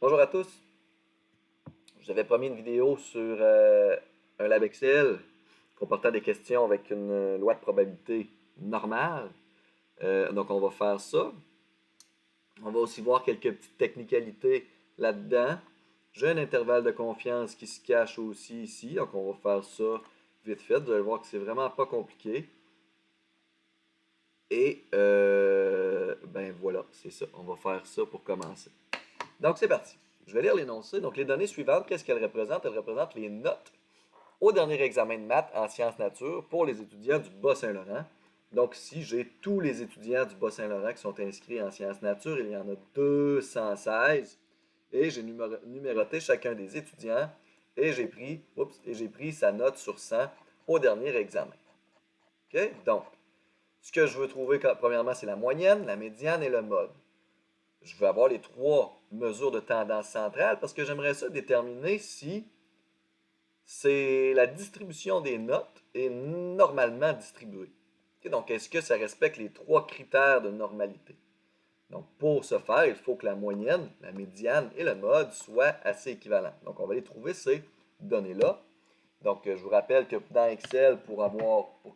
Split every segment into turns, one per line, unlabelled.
Bonjour à tous. Je vous avais promis une vidéo sur un lab Excel comportant des questions avec une loi de probabilité normale. Donc, on va faire ça. On va aussi voir quelques petites technicalités là-dedans. J'ai un intervalle de confiance qui se cache aussi ici. Donc, on va faire ça vite fait. Vous allez voir que c'est vraiment pas compliqué. Et ben voilà, c'est ça. On va faire ça pour commencer. Donc, c'est parti. Je vais lire l'énoncé. Donc, les données suivantes, qu'est-ce qu'elles représentent? Elles représentent les notes au dernier examen de maths en sciences nature pour les étudiants du Bas-Saint-Laurent. Donc, ici, j'ai tous les étudiants du Bas-Saint-Laurent qui sont inscrits en sciences nature. Il y en a 216. Et j'ai numéroté chacun des étudiants et j'ai pris sa note sur 100 au dernier examen. OK? Donc, ce que je veux trouver, premièrement, c'est la moyenne, la médiane et le mode. Je veux avoir les trois mesures de tendance centrale parce que j'aimerais ça déterminer si c'est la distribution des notes est normalement distribuée. Okay, donc, est-ce que ça respecte les trois critères de normalité? Donc, pour ce faire, il faut que la moyenne, la médiane et le mode soient assez équivalents. Donc, on va aller trouver ces données-là. Donc, je vous rappelle que dans Excel, pour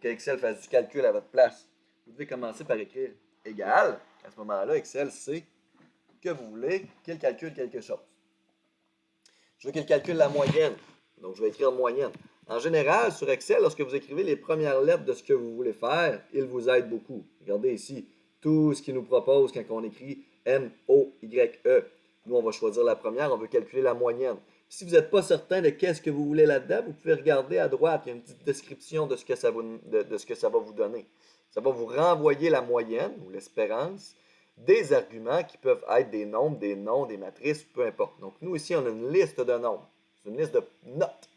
qu'Excel fasse du calcul à votre place, vous devez commencer par écrire égal. À ce moment-là, Excel sait que vous voulez qu'il calcule quelque chose. Je veux qu'il calcule la moyenne. Donc, je vais écrire moyenne. En général, sur Excel, lorsque vous écrivez les premières lettres de ce que vous voulez faire, il vous aide beaucoup. Regardez ici, tout ce qu'il nous propose quand on écrit M-O-Y-E. Nous, on va choisir la première, on veut calculer la moyenne. Si vous n'êtes pas certain de qu'est-ce que vous voulez là-dedans, vous pouvez regarder à droite, il y a une petite description de ce que ça va vous donner. Ça va vous renvoyer la moyenne ou l'espérance des arguments qui peuvent être des nombres, des noms, des matrices, peu importe. Donc, nous, ici, on a une liste de nombres. C'est une liste de notes.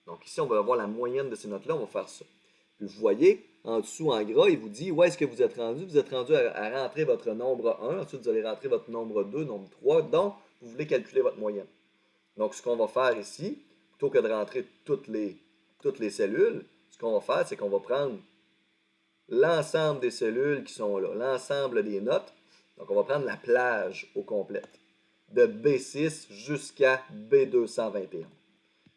Donc, ici, on va avoir la moyenne de ces notes-là. On va faire ça. Puis, vous voyez, en dessous, en gras, il vous dit où est-ce que vous êtes rendu. Vous êtes rendu à rentrer votre nombre 1. Ensuite, vous allez rentrer votre nombre 2, nombre 3. Donc, vous voulez calculer votre moyenne. Donc, ce qu'on va faire ici, plutôt que de rentrer toutes les cellules, ce qu'on va faire, c'est qu'on va prendre l'ensemble des cellules qui sont là, l'ensemble des notes. Donc, on va prendre la plage au complet, de B6 jusqu'à B221.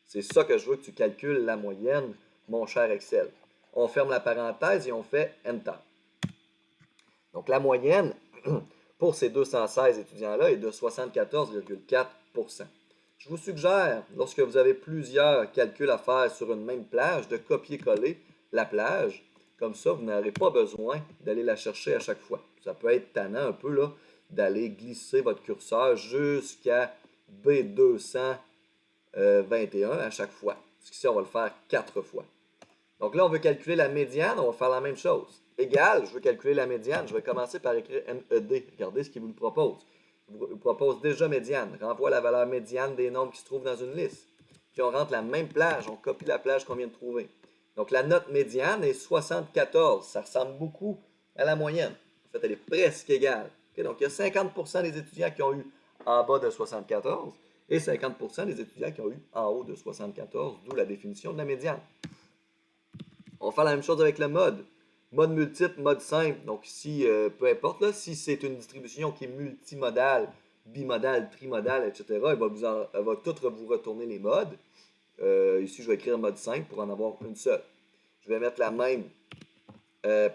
C'est ça que je veux que tu calcules la moyenne, mon cher Excel. On ferme la parenthèse et on fait Enter. Donc, la moyenne pour ces 216 étudiants-là est de 74,4%. Je vous suggère, lorsque vous avez plusieurs calculs à faire sur une même plage, de copier-coller la plage. Comme ça, vous n'aurez pas besoin d'aller la chercher à chaque fois. Ça peut être tannant un peu là, d'aller glisser votre curseur jusqu'à B221 à chaque fois. Parce qu'ici, on va le faire 4 fois. Donc là, on veut calculer la médiane, on va faire la même chose. Égal, je veux calculer la médiane, je vais commencer par écrire MED. Regardez ce qu'il vous propose. Il vous propose déjà médiane. Renvoie la valeur médiane des nombres qui se trouvent dans une liste. Puis on rentre la même plage, on copie la plage qu'on vient de trouver. Donc la note médiane est 74. Ça ressemble beaucoup à la moyenne. En fait, elle est presque égale. Okay, donc il y a 50% des étudiants qui ont eu en bas de 74 et 50% des étudiants qui ont eu en haut de 74, d'où la définition de la médiane. On va faire la même chose avec le mode. Mode multiple, mode simple. Donc ici, peu importe, là, si c'est une distribution qui est multimodale, bimodale, trimodale, etc., elle va tout vous retourner les modes. Ici, je vais écrire mode simple pour en avoir une seule. Je vais mettre la même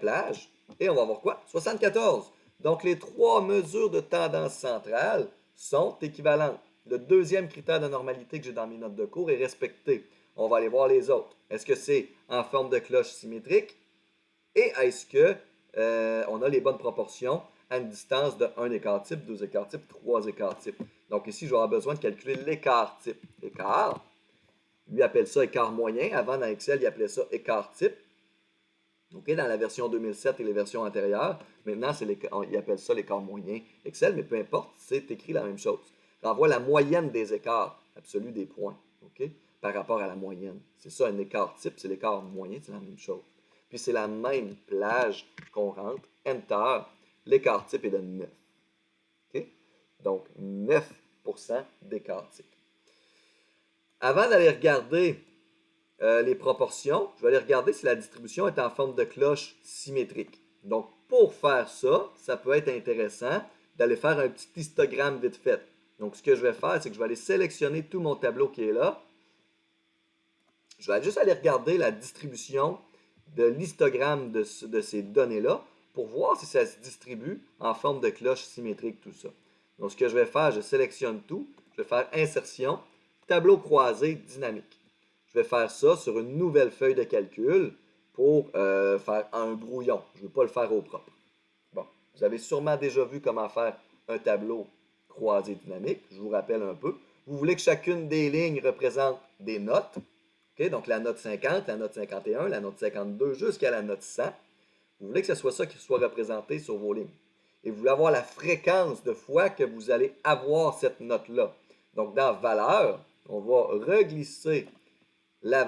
plage et on va voir quoi? 74. Donc les trois mesures de tendance centrale sont équivalentes. Le deuxième critère de normalité que j'ai dans mes notes de cours est respecté. On va aller voir les autres. Est-ce que c'est en forme de cloche symétrique? Et est-ce que on a les bonnes proportions à une distance de 1 écart type, 2 écarts type, 3 écarts type? Donc ici, je vais avoir besoin de calculer l'écart type. L'écart, lui appelle ça écart moyen. Avant, dans Excel, il appelait ça écart type. Okay, dans la version 2007 et les versions antérieures, maintenant, il appelle ça l'écart moyen Excel, mais peu importe, c'est écrit la même chose. Renvoie la moyenne des écarts absolus des points, okay, par rapport à la moyenne. C'est ça, un écart type, c'est l'écart moyen, c'est la même chose. Puis c'est la même plage qu'on rentre, Enter, l'écart type est de 9. Okay? Donc, 9% d'écart type. Avant d'aller regarder les proportions, je vais aller regarder si la distribution est en forme de cloche symétrique. Donc, pour faire ça, ça peut être intéressant d'aller faire un petit histogramme vite fait. Donc, ce que je vais faire, c'est que je vais aller sélectionner tout mon tableau qui est là. Je vais juste aller regarder la distribution de l'histogramme de ces données-là pour voir si ça se distribue en forme de cloche symétrique, tout ça. Donc, ce que je vais faire, je sélectionne tout. Je vais faire insertion, tableau croisé dynamique. Je vais faire ça sur une nouvelle feuille de calcul pour faire un brouillon. Je ne veux pas le faire au propre. Bon, vous avez sûrement déjà vu comment faire un tableau croisé dynamique. Je vous rappelle un peu. Vous voulez que chacune des lignes représente des notes. Okay? Donc la note 50, la note 51, la note 52 jusqu'à la note 100. Vous voulez que ce soit ça qui soit représenté sur vos lignes. Et vous voulez avoir la fréquence de fois que vous allez avoir cette note-là. Donc dans valeur, on va reglisser la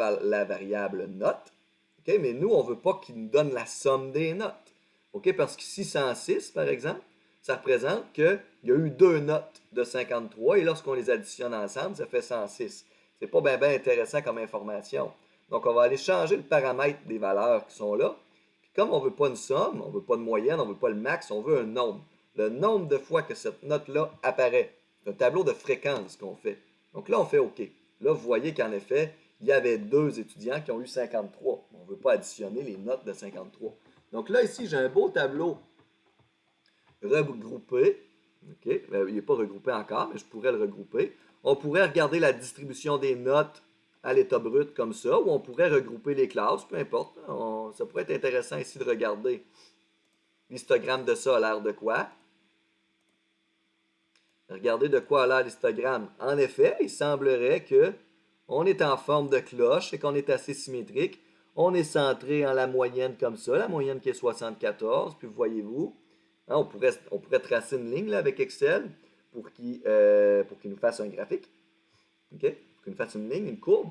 variable note. Okay? Mais nous, on ne veut pas qu'il nous donne la somme des notes. Okay? Parce que 606, par exemple, ça représente qu'il y a eu deux notes de 53 et lorsqu'on les additionne ensemble, ça fait 106. C'est pas bien intéressant comme information. Donc, on va aller changer le paramètre des valeurs qui sont là. Puis, comme on ne veut pas une somme, on ne veut pas de moyenne, on ne veut pas le max, on veut un nombre. Le nombre de fois que cette note-là apparaît. C'est un tableau de fréquence qu'on fait. Donc là, on fait OK. Là, vous voyez qu'en effet, il y avait deux étudiants qui ont eu 53. On ne veut pas additionner les notes de 53. Donc là, ici, j'ai un beau tableau regroupé. OK? Il n'est pas regroupé encore, mais je pourrais le regrouper. On pourrait regarder la distribution des notes à l'état brut comme ça, ou on pourrait regrouper les classes, peu importe. Ça pourrait être intéressant ici de regarder l'histogramme de ça a l'air de quoi. Regardez de quoi a l'air l'histogramme. En effet, il semblerait que on est en forme de cloche et qu'on est assez symétrique. On est centré en la moyenne comme ça, la moyenne qui est 74, puis voyez-vous, hein, on pourrait tracer une ligne là, avec Excel pour qu'il nous fasse un graphique. Okay? Pour qu'il nous fasse une ligne, une courbe.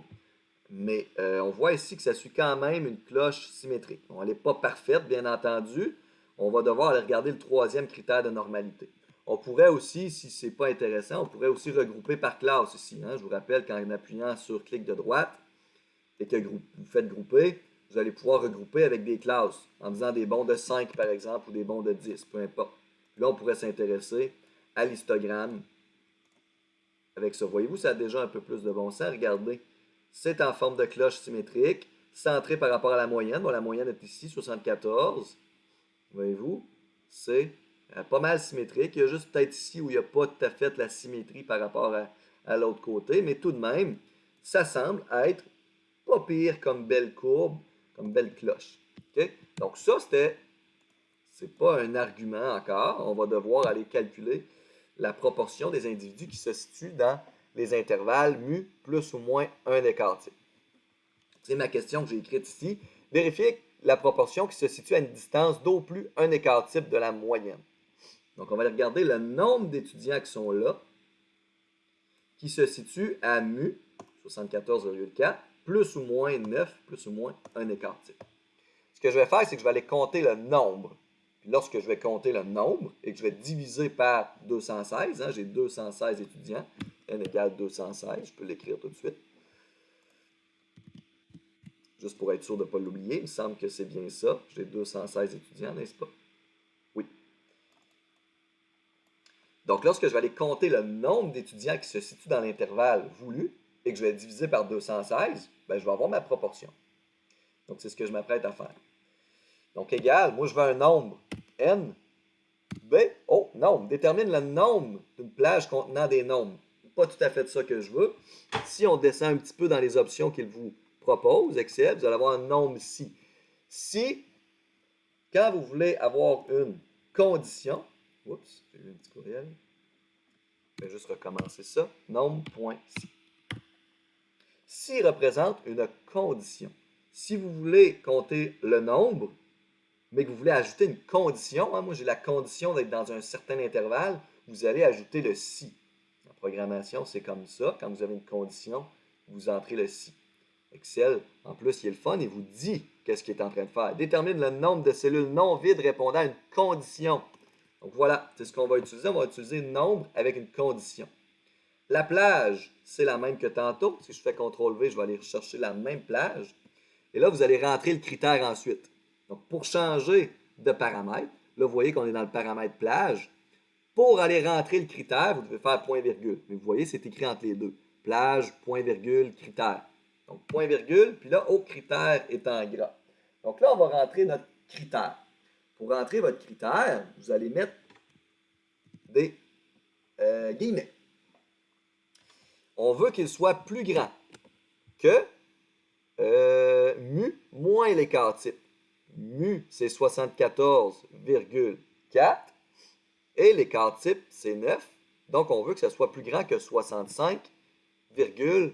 Mais on voit ici que ça suit quand même une cloche symétrique. Bon, elle n'est pas parfaite, bien entendu. On va devoir aller regarder le troisième critère de normalité. On pourrait aussi, si ce n'est pas intéressant, on pourrait aussi regrouper par classe ici. Hein? Je vous rappelle qu'en appuyant sur clic de droite et que vous faites grouper, vous allez pouvoir regrouper avec des classes en faisant des bons de 5 par exemple ou des bons de 10, peu importe. Là, on pourrait s'intéresser à l'histogramme avec ça. Voyez-vous, ça a déjà un peu plus de bon sens. Regardez, c'est en forme de cloche symétrique, centré par rapport à la moyenne. Bon, la moyenne est ici, 74. Voyez-vous, c'est pas mal symétrique. Il y a juste peut-être ici où il n'y a pas tout à fait la symétrie par rapport à l'autre côté, mais tout de même, ça semble être pas pire comme belle courbe, comme belle cloche. Okay? Donc ça, c'est pas un argument encore. On va devoir aller calculer la proportion des individus qui se situent dans les intervalles mu plus ou moins un écart type. C'est ma question que j'ai écrite ici. Vérifiez la proportion qui se situe à une distance d'au plus un écart type de la moyenne. Donc, on va aller regarder le nombre d'étudiants qui sont là, qui se situe à mu, 74,4, plus ou moins 9, plus ou moins un écart type. Ce que je vais faire, c'est que je vais aller compter le nombre. Puis lorsque je vais compter le nombre et que je vais diviser par 216, hein, j'ai 216 étudiants, n égale 216, je peux l'écrire tout de suite. Juste pour être sûr de ne pas l'oublier, il me semble que c'est bien ça. J'ai 216 étudiants, n'est-ce pas? Oui. Donc, lorsque je vais aller compter le nombre d'étudiants qui se situent dans l'intervalle voulu et que je vais diviser par 216, ben, je vais avoir ma proportion. Donc, c'est ce que je m'apprête à faire. Donc, égal, moi, je veux un nombre n. B, nombre. Détermine le nombre d'une plage contenant des nombres. Pas tout à fait ça que je veux. Si on descend un petit peu dans les options qu'il vous propose, Excel, vous allez avoir un nombre ici. Si, quand vous voulez avoir une condition, oups, j'ai eu un petit courriel. Je vais juste recommencer ça. Nombre.si. Si représente une condition. Si vous voulez compter le nombre, mais que vous voulez ajouter une condition, hein, moi j'ai la condition d'être dans un certain intervalle, vous allez ajouter le si. En programmation, c'est comme ça. Quand vous avez une condition, vous entrez le si. Excel, en plus, il est le fun, il vous dit qu'est-ce qu'il est en train de faire. Détermine le nombre de cellules non vides répondant à une condition. Donc voilà, c'est ce qu'on va utiliser. On va utiliser nombre avec une condition. La plage, c'est la même que tantôt. Si je fais CTRL-V, je vais aller rechercher la même plage. Et là, vous allez rentrer le critère ensuite. Donc, pour changer de paramètre, là, vous voyez qu'on est dans le paramètre plage. Pour aller rentrer le critère, vous devez faire point-virgule. Mais vous voyez, c'est écrit entre les deux. Plage, point-virgule, critère. Donc, point-virgule, puis là, critère est en gras. Donc là, on va rentrer notre critère. Pour rentrer votre critère, vous allez mettre des guillemets. On veut qu'il soit plus grand que mu moins l'écart type. Mu, c'est 74,4 et l'écart type, c'est 9. Donc, on veut que ça soit plus grand que 65,4.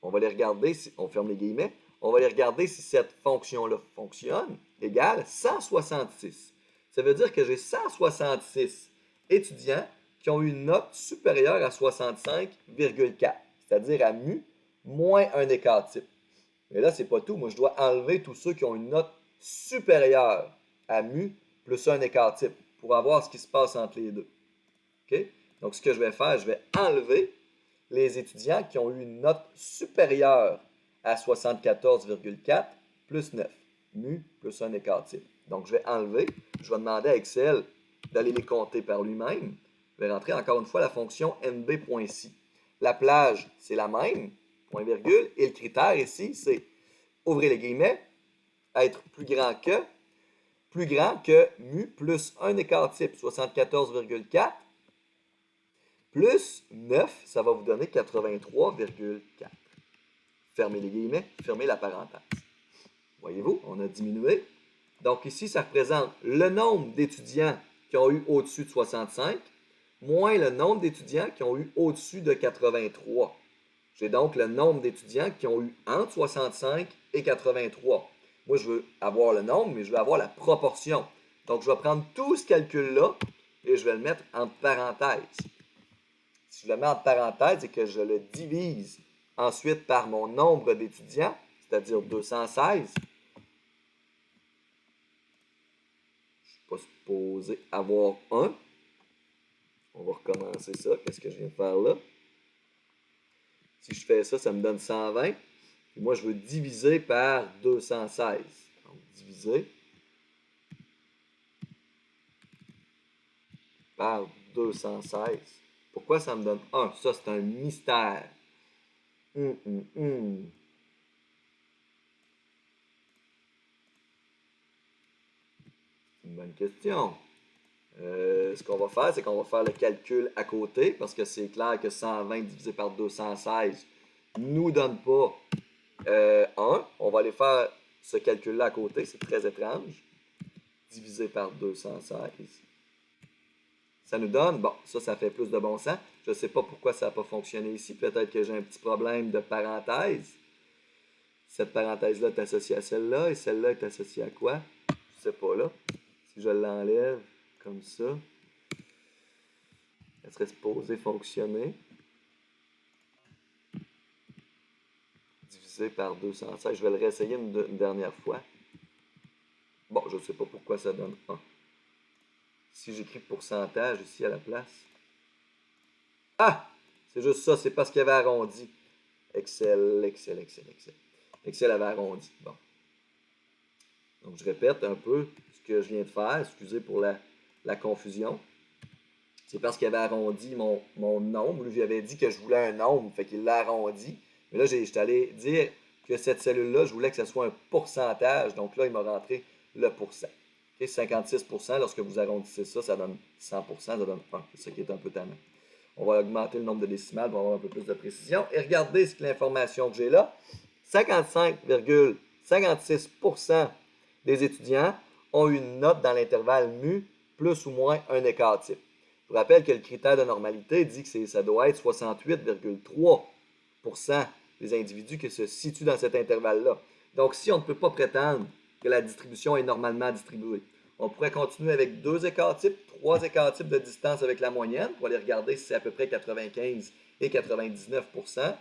On va les regarder, si, on ferme les guillemets, on va aller regarder si cette fonction-là fonctionne, égale 166. Ça veut dire que j'ai 166 étudiants qui ont eu une note supérieure à 65,4, c'est-à-dire à mu moins un écart type. Mais là, c'est pas tout. Moi, je dois enlever tous ceux qui ont une note supérieure à mu plus un écart type pour avoir ce qui se passe entre les deux. OK? Donc, ce que je vais faire, je vais enlever les étudiants qui ont eu une note supérieure à 74,4 plus 9, mu plus un écart type. Donc, je vais enlever, je vais demander à Excel d'aller les compter par lui-même. Je vais rentrer encore une fois la fonction nb.si. La plage, c'est la même, point virgule, et le critère ici, c'est, ouvrez les guillemets, être plus grand que mu plus un écart type, 74,4, plus 9, ça va vous donner 83,4. Fermez les guillemets, fermez la parenthèse. Voyez-vous, on a diminué. Donc ici, ça représente le nombre d'étudiants qui ont eu au-dessus de 65, moins le nombre d'étudiants qui ont eu au-dessus de 83. J'ai donc le nombre d'étudiants qui ont eu entre 65 et 83. Moi, je veux avoir le nombre, mais je veux avoir la proportion. Donc, je vais prendre tout ce calcul-là et je vais le mettre entre parenthèses. Si je le mets entre parenthèses et que je le divise ensuite par mon nombre d'étudiants, c'est-à-dire 216, je ne suis pas supposé avoir 1. On va recommencer ça. Qu'est-ce que je viens de faire là? Si je fais ça, ça me donne 120. Et moi, je veux diviser par 216. Donc, diviser par 216. Pourquoi ça me donne 1? Ça, c'est un mystère. Une bonne question. Ce qu'on va faire, c'est qu'on va faire le calcul à côté, parce que c'est clair que 120 divisé par 216 ne nous donne pas 1. On va aller faire ce calcul-là à côté, c'est très étrange. Divisé par 216. Ça nous donne, bon, ça fait plus de bon sens. Je ne sais pas pourquoi ça n'a pas fonctionné ici. Peut-être que j'ai un petit problème de parenthèse. Cette parenthèse-là est associée à celle-là, et celle-là est associée à quoi? Je ne sais pas là. Si je l'enlève comme ça, elle serait supposée fonctionner. Divisé par 216. Je vais le réessayer une dernière fois. Bon, je ne sais pas pourquoi ça donne 1. Si j'écris pourcentage ici à la place. Ah! C'est juste ça, c'est parce qu'il avait arrondi. Excel. Excel avait arrondi. Bon. Donc, je répète un peu ce que je viens de faire. Excusez pour la confusion. C'est parce qu'il avait arrondi mon nombre. Lui, j'avais dit que je voulais un nombre, fait qu'il l'a arrondi. Mais là, j'étais allé dire que cette cellule-là, je voulais que ce soit un pourcentage. Donc là, il m'a rentré le pourcent. Okay, 56%, lorsque vous arrondissez ça, ça donne 100%, ça donne 1. C'est ça qui est un peu tannant. On va augmenter le nombre de décimales pour avoir un peu plus de précision. Et regardez l'information que j'ai là. 55,56% des étudiants ont eu une note dans l'intervalle mu plus ou moins un écart type. Je vous rappelle que le critère de normalité dit que ça doit être 68,3% des individus qui se situent dans cet intervalle-là. Donc, si on ne peut pas prétendre que la distribution est normalement distribuée, on pourrait continuer avec 2 écarts types, 3 écarts types de distance avec la moyenne pour aller regarder si c'est à peu près 95 et 99%.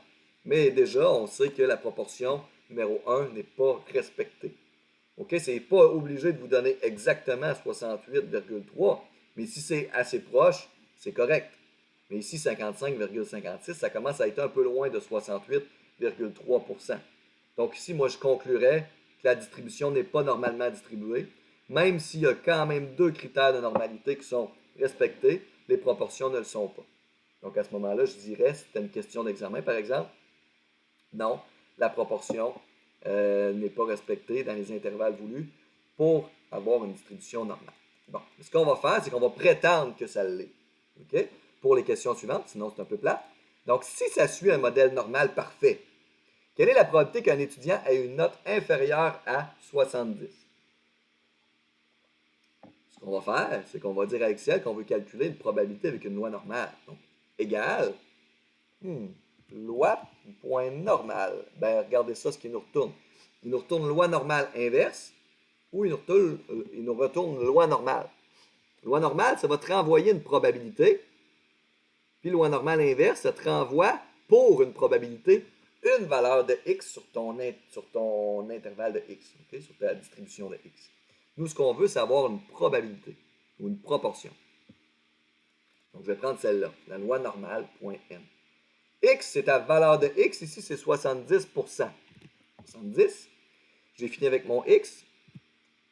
Mais déjà, on sait que la proportion numéro 1 n'est pas respectée. OK? Ce n'est pas obligé de vous donner exactement 68,3, mais si c'est assez proche, c'est correct. Mais ici, 55,56, ça commence à être un peu loin de 68,3%. Donc ici, moi, je conclurais que la distribution n'est pas normalement distribuée. Même s'il y a quand même deux critères de normalité qui sont respectés, les proportions ne le sont pas. Donc à ce moment-là, je dirais, si c'était une question d'examen par exemple, non, la proportion n'est pas respectée dans les intervalles voulus pour avoir une distribution normale. Bon, ce qu'on va faire, c'est qu'on va prétendre que ça l'est. OK? Pour les questions suivantes, sinon c'est un peu plat. Donc, si ça suit un modèle normal parfait, quelle est la probabilité qu'un étudiant ait une note inférieure à 70? Ce qu'on va faire, c'est qu'on va dire à Excel qu'on veut calculer une probabilité avec une loi normale. Donc, égale loi point normale. Ben, regardez ça, ce qu'il nous retourne. Il nous retourne loi normale inverse ou il nous retourne loi normale. Loi normale, ça va te renvoyer une probabilité. Puis loi normale inverse, ça te renvoie pour une probabilité une valeur de x sur ton intervalle de x, okay? Sur ta distribution de x. Nous, ce qu'on veut, c'est avoir une probabilité ou une proportion. Donc, je vais prendre celle-là, la loi normale, point n. X, c'est ta valeur de x. Ici, c'est 70%. 70. J'ai fini avec mon x.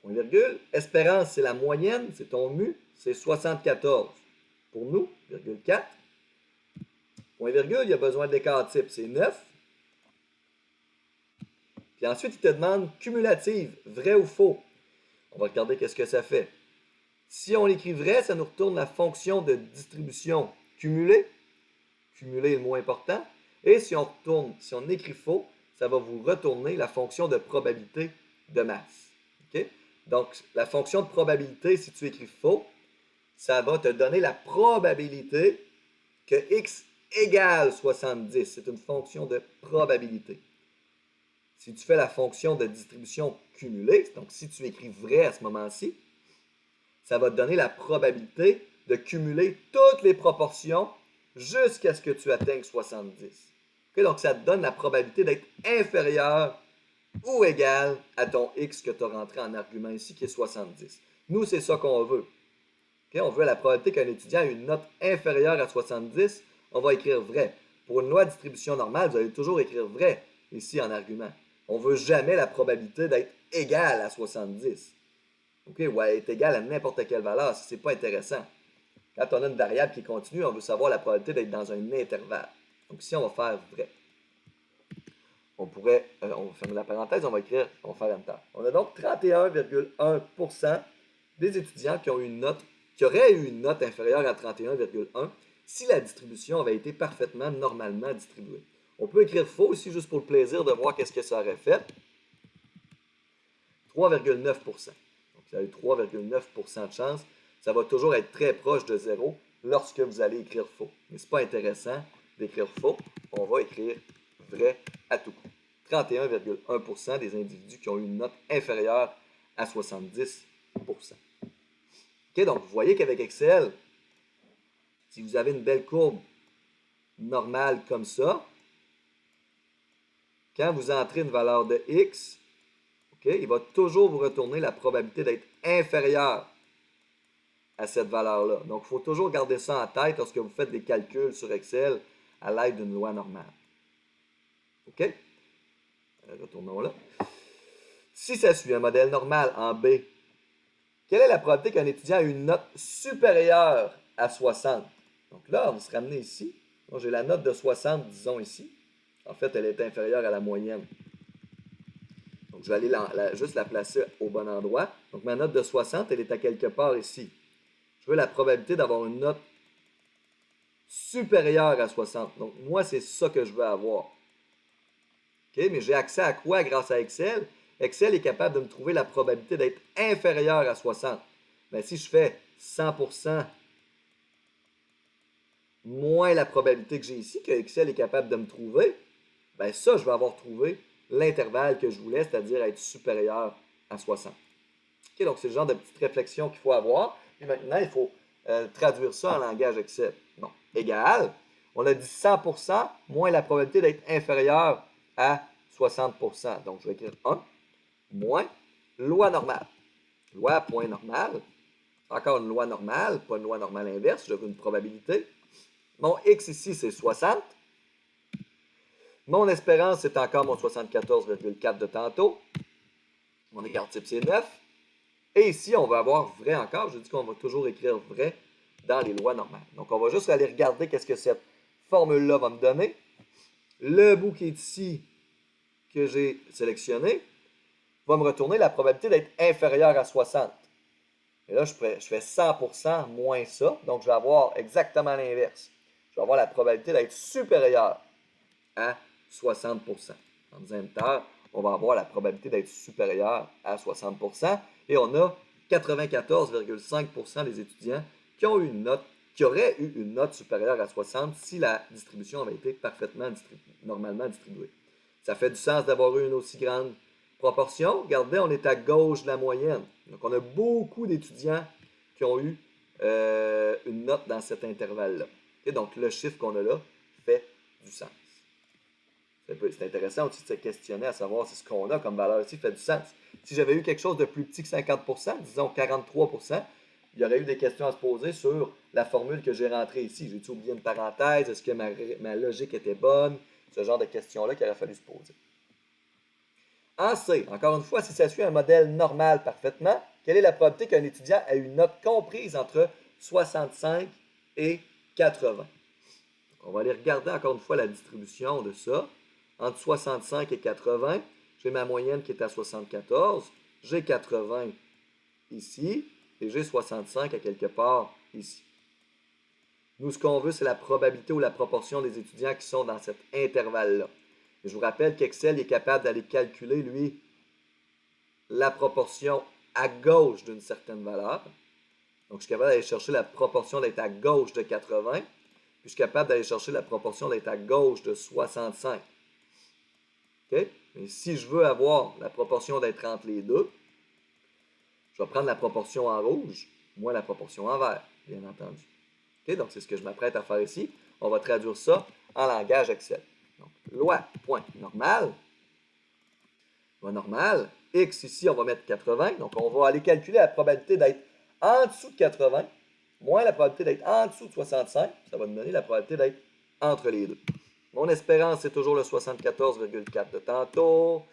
Point virgule. Espérance, c'est la moyenne. C'est ton mu. C'est 74. Pour nous, virgule 4. Point virgule, il y a besoin d'écart type. C'est 9. Puis ensuite, il te demande cumulative. Vrai ou faux? On va regarder qu'est-ce que ça fait. Si on écrit vrai, ça nous retourne la fonction de distribution cumulée. Cumulé est le mot important. Et si on écrit faux, ça va vous retourner la fonction de probabilité de masse. Okay? Donc, la fonction de probabilité, si tu écris faux, ça va te donner la probabilité que x égale 70. C'est une fonction de probabilité. Si tu fais la fonction de distribution cumulée, donc si tu écris vrai à ce moment-ci, ça va te donner la probabilité de cumuler toutes les proportions jusqu'à ce que tu atteignes 70. Okay, donc, ça te donne la probabilité d'être inférieur ou égal à ton x que tu as rentré en argument ici, qui est 70. Nous, c'est ça qu'on veut. Okay, on veut la probabilité qu'un étudiant ait une note inférieure à 70. On va écrire vrai. Pour une loi de distribution normale, vous allez toujours écrire vrai ici en argument. On ne veut jamais la probabilité d'être égal à 70. Okay, ou être égal à n'importe quelle valeur, si ce n'est pas intéressant. Quand on a une variable qui continue, on veut savoir la probabilité d'être dans un intervalle. Donc ici, on va faire vrai. On va fermer la parenthèse, on va faire enter. On a donc 31,1% des étudiants qui auraient eu une note inférieure à 31,1 si la distribution avait été parfaitement normalement distribuée. On peut écrire faux ici juste pour le plaisir de voir qu'est-ce que ça aurait fait. 3,9%. Donc, ça a eu 3,9% de chance. Ça va toujours être très proche de 0 lorsque vous allez écrire faux. Mais ce n'est pas intéressant d'écrire faux. On va écrire vrai à tout coup. 31,1% des individus qui ont eu une note inférieure à 70%. OK, donc vous voyez qu'avec Excel, si vous avez une belle courbe normale comme ça, quand vous entrez une valeur de x, okay, il va toujours vous retourner la probabilité d'être inférieur à cette valeur-là. Donc, il faut toujours garder ça en tête lorsque vous faites des calculs sur Excel à l'aide d'une loi normale. OK? Retournons là. Si ça suit un modèle normal en B, quelle est la probabilité qu'un étudiant ait une note supérieure à 60? Donc là, on va se ramener ici. Donc, j'ai la note de 60, disons ici. En fait, elle est inférieure à la moyenne. Donc, je vais aller juste la placer au bon endroit. Donc, ma note de 60, elle est à quelque part ici. Je veux la probabilité d'avoir une note supérieure à 60. Donc, moi, c'est ça que je veux avoir. OK? Mais j'ai accès à quoi grâce à Excel? Excel est capable de me trouver la probabilité d'être inférieure à 60. Mais si je fais 100% moins la probabilité que j'ai ici, que Excel est capable de me trouver, bien ça, je vais avoir trouvé l'intervalle que je voulais, c'est-à-dire être supérieur à 60. OK? Donc, c'est le genre de petite réflexion qu'il faut avoir. Et maintenant, il faut traduire ça en langage Excel. Bon, égal. On a dit 100% moins la probabilité d'être inférieur à 60%. Donc, je vais écrire 1 moins loi normale. Loi point normale. Encore une loi normale, pas une loi normale inverse. Je veux une probabilité. Mon x ici, c'est 60. Mon espérance, c'est encore mon 74,4 de tantôt. Mon écart type, c'est 9. Et ici, on va avoir vrai encore. Je dis qu'on va toujours écrire vrai dans les lois normales. Donc, on va juste aller regarder qu'est-ce que cette formule-là va me donner. Le bout qui est ici, que j'ai sélectionné, va me retourner la probabilité d'être inférieure à 60. Et là, je fais 100% moins ça. Donc, je vais avoir exactement l'inverse. Je vais avoir la probabilité d'être supérieure à 60%. En deuxième terme, on va avoir la probabilité d'être supérieure à 60%. Et on a 94,5% des étudiants qui auraient eu une note supérieure à 60 si la distribution avait été parfaitement normalement distribuée. Ça fait du sens d'avoir eu une aussi grande proportion. Regardez, on est à gauche de la moyenne. Donc, on a beaucoup d'étudiants qui ont eu une note dans cet intervalle-là. Et donc, le chiffre qu'on a là fait du sens. C'est intéressant aussi de se questionner à savoir si ce qu'on a comme valeur ici fait du sens. Si j'avais eu quelque chose de plus petit que 50%, disons 43%, il y aurait eu des questions à se poser sur la formule que j'ai rentrée ici. J'ai-tu oublié une parenthèse? Est-ce que ma logique était bonne? Ce genre de questions-là qu'il aurait fallu se poser. En C, encore une fois, si ça suit un modèle normal parfaitement, quelle est la probabilité qu'un étudiant ait une note comprise entre 65 et 80? On va aller regarder encore une fois la distribution de ça. Entre 65 et 80, j'ai ma moyenne qui est à 74. J'ai 80 ici et j'ai 65 à quelque part ici. Nous, ce qu'on veut, c'est la probabilité ou la proportion des étudiants qui sont dans cet intervalle-là. Je vous rappelle qu'Excel est capable d'aller calculer, lui, la proportion à gauche d'une certaine valeur. Donc, je suis capable d'aller chercher la proportion d'être à gauche de 80. Puis, je suis capable d'aller chercher la proportion d'être à gauche de 65. OK? Mais si je veux avoir la proportion d'être entre les deux, je vais prendre la proportion en rouge, moins la proportion en vert, bien entendu. OK? Donc, c'est ce que je m'apprête à faire ici. On va traduire ça en langage Excel. Donc, loi, point, normal. Loi normale. X, ici, on va mettre 80. Donc, on va aller calculer la probabilité d'être en dessous de 80, moins la probabilité d'être en dessous de 65. Ça va nous donner la probabilité d'être entre les deux. Mon espérance, c'est toujours le 74,4 de tantôt.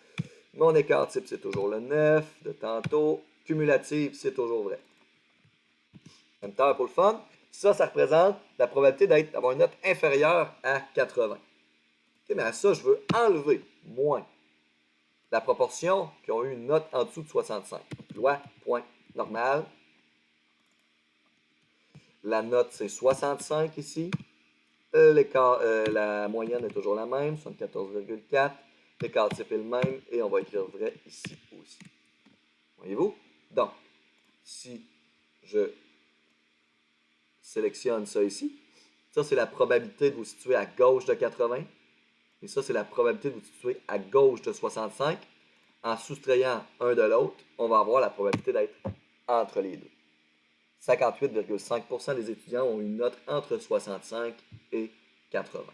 Mon écart type, c'est toujours le 9 de tantôt. Cumulative, c'est toujours vrai. Même temps pour le fun. Ça représente la probabilité d'avoir une note inférieure à 80. Okay, mais à ça, je veux enlever moins la proportion qui ont eu une note en dessous de 65. Loi, point, normal. La note, c'est 65 ici. La moyenne est toujours la même, 74,4. L'écart type est le même et on va écrire vrai ici aussi. Voyez-vous? Donc, si je sélectionne ça ici, ça c'est la probabilité de vous situer à gauche de 80 et ça c'est la probabilité de vous situer à gauche de 65. En soustrayant un de l'autre, on va avoir la probabilité d'être entre les deux. 58,5% des étudiants ont une note entre 65 et 80.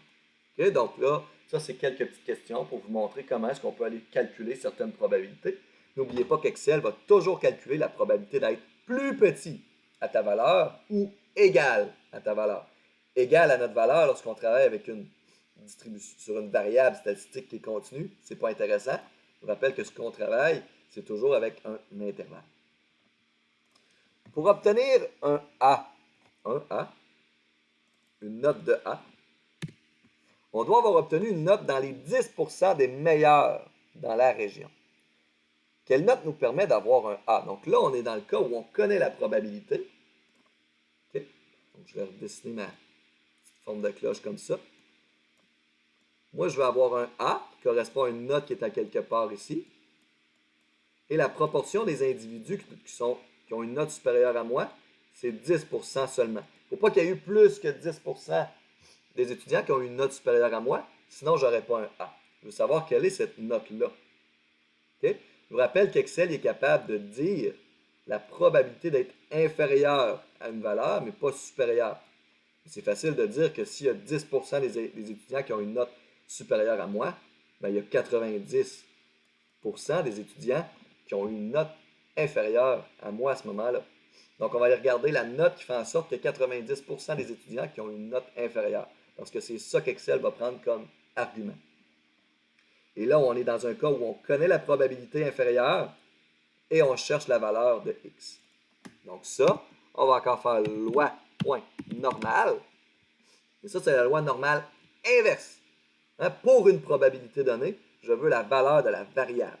Okay? Donc là, ça, c'est quelques petites questions pour vous montrer comment est-ce qu'on peut aller calculer certaines probabilités. N'oubliez pas qu'Excel va toujours calculer la probabilité d'être plus petit à ta valeur ou égal à ta valeur. Égal à notre valeur lorsqu'on travaille avec une distribution sur une variable statistique qui est continue, c'est pas intéressant. Je vous rappelle que ce qu'on travaille, c'est toujours avec un intervalle. Pour obtenir un A, une note de A, on doit avoir obtenu une note dans les 10% des meilleurs dans la région. Quelle note nous permet d'avoir un A? Donc là, on est dans le cas où on connaît la probabilité. Okay? Donc, je vais redessiner ma petite forme de cloche comme ça. Moi, je vais avoir un A qui correspond à une note qui est à quelque part ici. Et la proportion des individus qui ont une note supérieure à moi, c'est 10% seulement. Il ne faut pas qu'il y ait eu plus que 10% des étudiants qui ont une note supérieure à moi, sinon je n'aurais pas un A. Je veux savoir quelle est cette note-là. Okay? Je vous rappelle qu'Excel est capable de dire la probabilité d'être inférieure à une valeur, mais pas supérieure. C'est facile de dire que s'il y a 10% des étudiants qui ont une note supérieure à moi, ben, il y a 90% des étudiants qui ont une note inférieure à moi à ce moment-là. Donc, on va aller regarder la note qui fait en sorte que 90% des étudiants qui ont une note inférieure. Parce que c'est ça qu'Excel va prendre comme argument. Et là, on est dans un cas où on connaît la probabilité inférieure et on cherche la valeur de x. Donc ça, on va encore faire loi point normale. Et ça, c'est la loi normale inverse. Hein? Pour une probabilité donnée, je veux la valeur de la variable.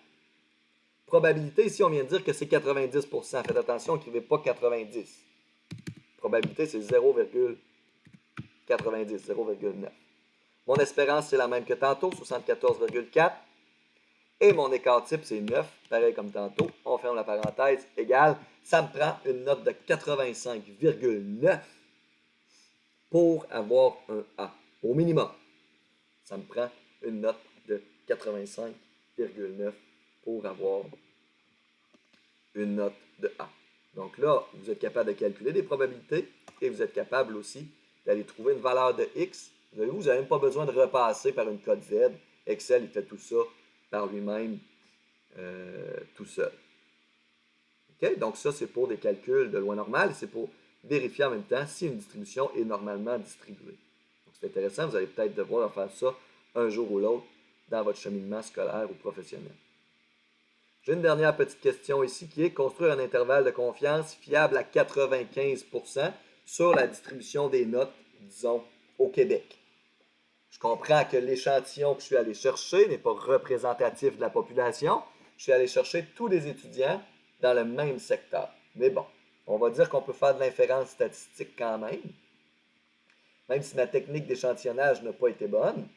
Probabilité, ici, on vient de dire que c'est 90%. Faites attention, n'écrivez pas 90. Probabilité, c'est 0,90, 0,9. Mon espérance, c'est la même que tantôt, 74,4. Et mon écart type, c'est 9, pareil comme tantôt. On ferme la parenthèse, égale. Ça me prend une note de 85,9 pour avoir un A, au minimum. Ça me prend une note de 85,9 pour avoir une note de A. Donc là, vous êtes capable de calculer des probabilités et vous êtes capable aussi d'aller trouver une valeur de X. Vous n'avez même pas besoin de repasser par une code Z. Excel, il fait tout ça par lui-même, tout seul. Okay? Donc ça, c'est pour des calculs de loi normale et c'est pour vérifier en même temps si une distribution est normalement distribuée. Donc c'est intéressant, vous allez peut-être devoir faire ça un jour ou l'autre dans votre cheminement scolaire ou professionnel. J'ai une dernière petite question ici qui est construire un intervalle de confiance fiable à 95% sur la distribution des notes, disons, au Québec. Je comprends que l'échantillon que je suis allé chercher n'est pas représentatif de la population. Je suis allé chercher tous les étudiants dans le même secteur. Mais bon, on va dire qu'on peut faire de l'inférence statistique quand même, même si ma technique d'échantillonnage n'a pas été bonne.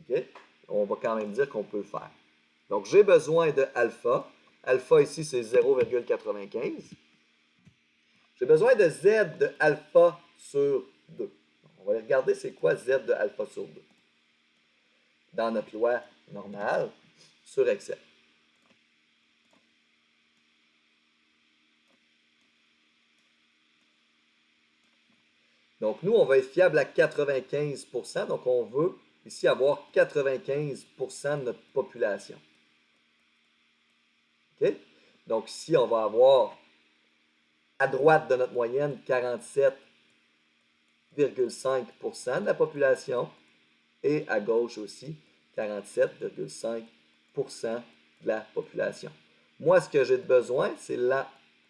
Okay? On va quand même dire qu'on peut le faire. Donc, j'ai besoin de alpha. Alpha ici, c'est 0,95. J'ai besoin de z de alpha sur 2. On va aller regarder c'est quoi z de alpha sur 2 dans notre loi normale sur Excel. Donc, nous, on va être fiable à 95%. Donc, on veut ici avoir 95% de notre population. OK? Donc, ici, on va avoir à droite de notre moyenne 47,5% de la population et à gauche aussi 47,5% de la population. Moi, ce que j'ai besoin, c'est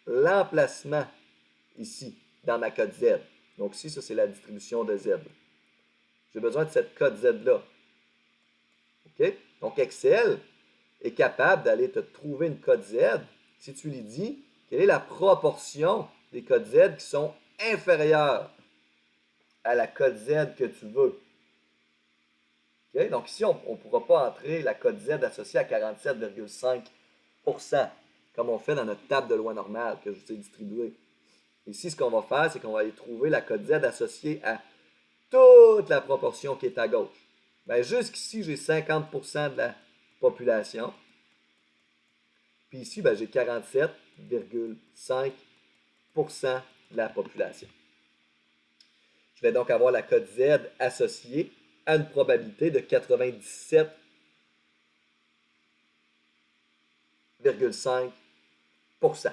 l'emplacement ici dans ma code Z. Donc ici, ça, c'est la distribution de Z. J'ai besoin de cette code Z-là. OK? Donc Excel est capable d'aller te trouver une code Z si tu lui dis quelle est la proportion des codes Z qui sont inférieurs à la code Z que tu veux. Okay? Donc ici, on ne pourra pas entrer la code Z associée à 47,5% comme on fait dans notre table de loi normale que je vous ai distribuée. Ici, ce qu'on va faire, c'est qu'on va aller trouver la code Z associée à toute la proportion qui est à gauche. Bien, jusqu'ici, j'ai 50% de la population. Puis ici, ben, j'ai 47,5% de la population. Je vais donc avoir la code Z associée à une probabilité de 97,5%.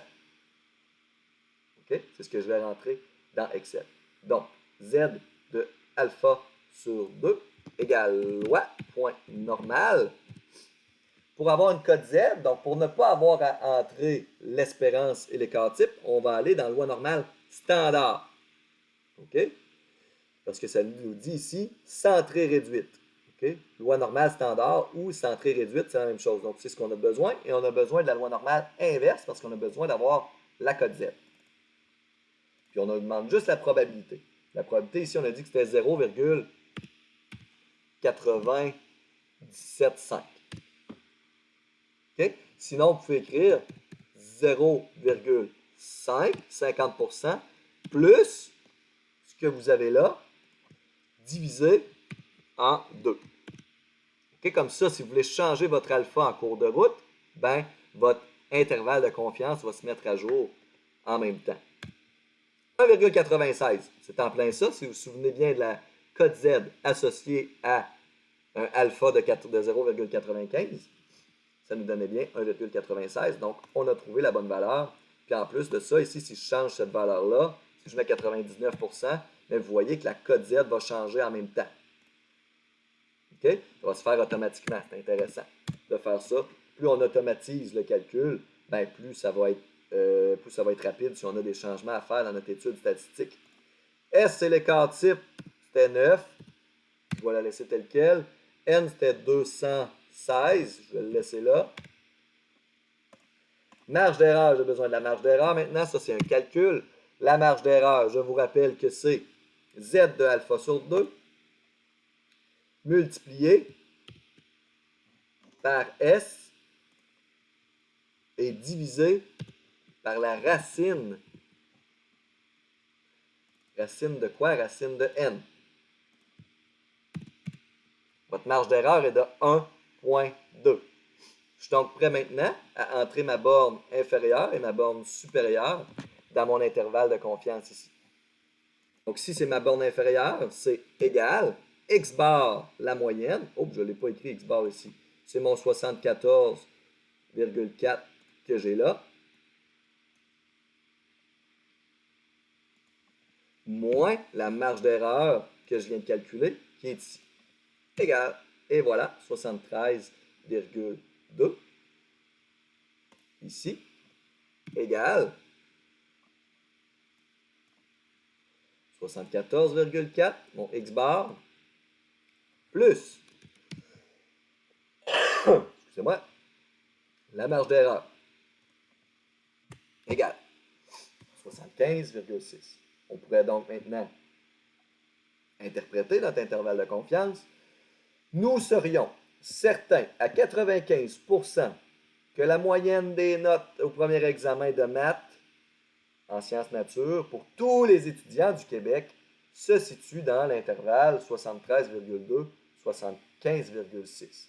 Okay? C'est ce que je vais rentrer dans Excel. Donc, Z de alpha sur 2 égale loi, point normal. Pour avoir une code Z, donc pour ne pas avoir à entrer l'espérance et l'écart type, on va aller dans loi normale standard. OK? Parce que ça nous dit ici centrée réduite. Okay? Loi normale standard ou centrée réduite, c'est la même chose. Donc, c'est ce qu'on a besoin. Et on a besoin de la loi normale inverse parce qu'on a besoin d'avoir la code Z. Puis on demande juste la probabilité. La probabilité, ici, on a dit que c'était 0,975. Okay? Sinon, vous pouvez écrire 0,5, 50%, plus ce que vous avez là, divisé en 2. Okay? Comme ça, si vous voulez changer votre alpha en cours de route, ben, votre intervalle de confiance va se mettre à jour en même temps. 1,96, c'est en plein ça, si vous vous souvenez bien de la code Z associée à un alpha de 0,95. Ça nous donnait bien 1,96. Donc, on a trouvé la bonne valeur. Puis en plus de ça, ici, si je change cette valeur-là, si je mets 99%, bien, vous voyez que la code Z va changer en même temps. OK? Ça va se faire automatiquement. C'est intéressant de faire ça. Plus on automatise le calcul, ben plus ça va être rapide si on a des changements à faire dans notre étude statistique. S, c'est l'écart type, c'était 9. Je vais la laisser telle quelle. N, c'était 216. Je vais le laisser là. Marge d'erreur, j'ai besoin de la marge d'erreur maintenant. Ça, c'est un calcul. La marge d'erreur, je vous rappelle que c'est Z de alpha sur 2 multiplié par S et divisé par la racine. Racine de quoi? Racine de N. Votre marge d'erreur est de 1,2. Je suis donc prêt maintenant à entrer ma borne inférieure et ma borne supérieure dans mon intervalle de confiance ici. Donc, si c'est ma borne inférieure, c'est égal x bar la moyenne. Oh, je ne l'ai pas écrit x bar ici. C'est mon 74,4 que j'ai là. Moins la marge d'erreur que je viens de calculer, qui est ici. Égal. Et voilà, 73,2. Ici. Égal. 74,4, mon x bar, plus, excusez-moi, la marge d'erreur, égale 75,6. On pourrait donc maintenant interpréter notre intervalle de confiance. Nous serions certains à 95% que la moyenne des notes au premier examen de maths en sciences nature pour tous les étudiants du Québec se situe dans l'intervalle 73,2-75,6.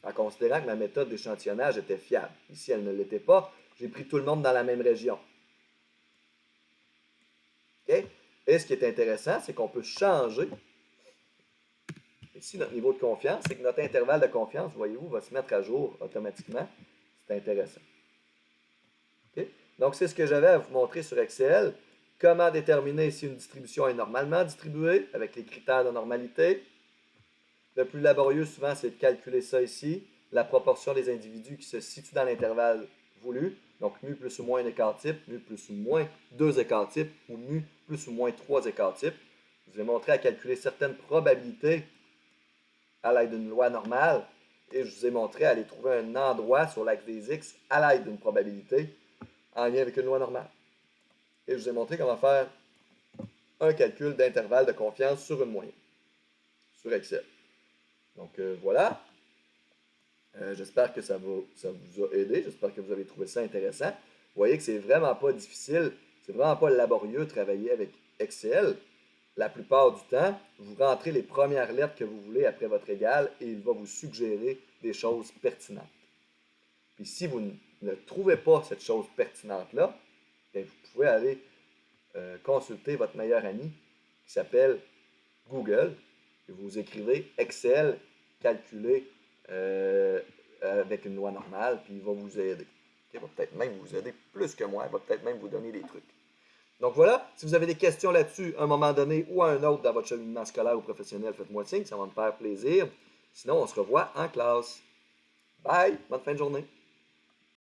En considérant que ma méthode d'échantillonnage était fiable. Ici, elle ne l'était pas. J'ai pris tout le monde dans la même région. Okay? Et ce qui est intéressant, c'est qu'on peut changer. Ici, notre niveau de confiance, c'est que notre intervalle de confiance, voyez-vous, va se mettre à jour automatiquement. C'est intéressant. Okay? Donc, c'est ce que j'avais à vous montrer sur Excel. Comment déterminer si une distribution est normalement distribuée avec les critères de normalité. Le plus laborieux, souvent, c'est de calculer ça ici. La proportion des individus qui se situent dans l'intervalle voulu. Donc, mu plus ou moins un écart type, mu plus ou moins 2 écarts types, ou mu plus ou moins 3 écarts types. Je vous ai montré à calculer certaines probabilités à l'aide d'une loi normale. Et je vous ai montré à aller trouver un endroit sur l'axe des X à l'aide d'une probabilité en lien avec une loi normale. Et je vous ai montré comment faire un calcul d'intervalle de confiance sur une moyenne, sur Excel. Donc voilà. J'espère que ça vous a aidé. J'espère que vous avez trouvé ça intéressant. Vous voyez que c'est vraiment pas difficile. C'est vraiment pas laborieux de travailler avec Excel. La plupart du temps, vous rentrez les premières lettres que vous voulez après votre égal et il va vous suggérer des choses pertinentes. Puis si vous ne trouvez pas cette chose pertinente-là, vous pouvez aller consulter votre meilleur ami qui s'appelle Google. Et vous écrivez Excel, calculer avec une loi normale, puis il va vous aider. Il va peut-être même vous aider plus que moi, il va peut-être même vous donner des trucs. Donc voilà, si vous avez des questions là-dessus à un moment donné ou à un autre dans votre cheminement scolaire ou professionnel, faites-moi signe, ça va me faire plaisir. Sinon, on se revoit en classe. Bye, bonne fin de journée.